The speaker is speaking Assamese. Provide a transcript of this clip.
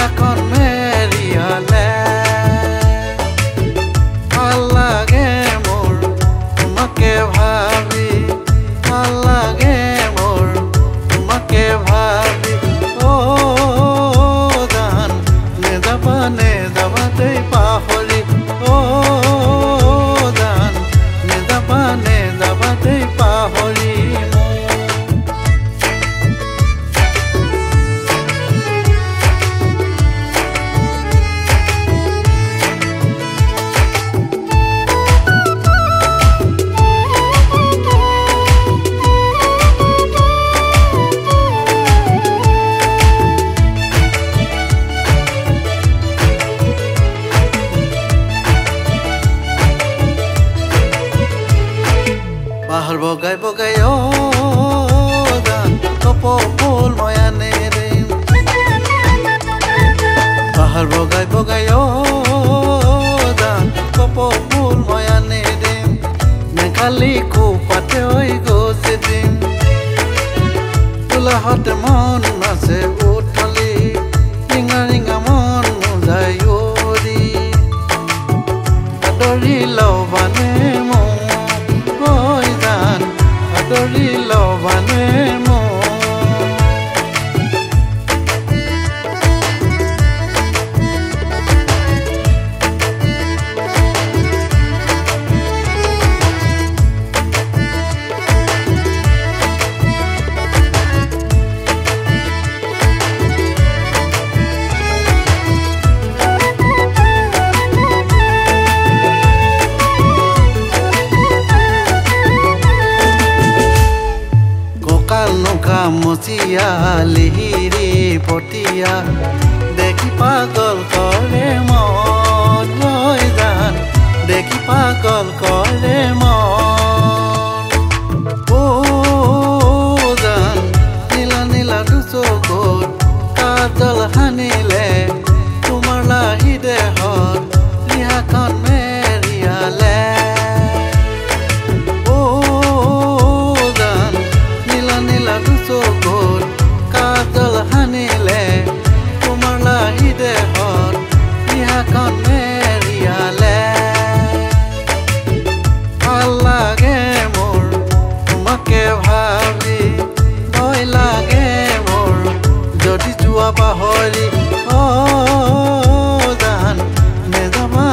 ৰিহাখন মেৰিয়ালে ভাল লাগে মোৰ তোমাকে ভাবি ভাল লাগে মোৰ তোমাকে ভাবি জান নেযাবা দেই পাহৰি জান নেযাবা দেই পাহৰি পাহাৰ বগাই বগাই জান কপৌফুল মই আনি দিম পাহাৰ বগাই বগাই জান কপৌফুল মই আনি দিম মেঘালী খোপাতে গছি দিম তোলাহতে মন আছে উঠলি ৰিঙা ৰিঙা মন যায় উৰি আদৰি লবানে আদৰি লবানে মচিয়া লিহিৰি পটিয়া দেখি পাগল কৰে মন লৈ জান দেখি পাগল কৰে মন জান নীলা নীলা দুচকুত কাজল সানিলে তোমাৰ লাহি দেহত ৰিহাখন মেৰিয়ালে কাজল সানিলে তোমাৰ লাহি দেহত ৰিহাখন মেৰিয়ালে ভাল লাগে মোৰ তোমাকে ভাবি ভয় লাগে মোৰ যদি যোৱা পাহৰি জান নেযাবা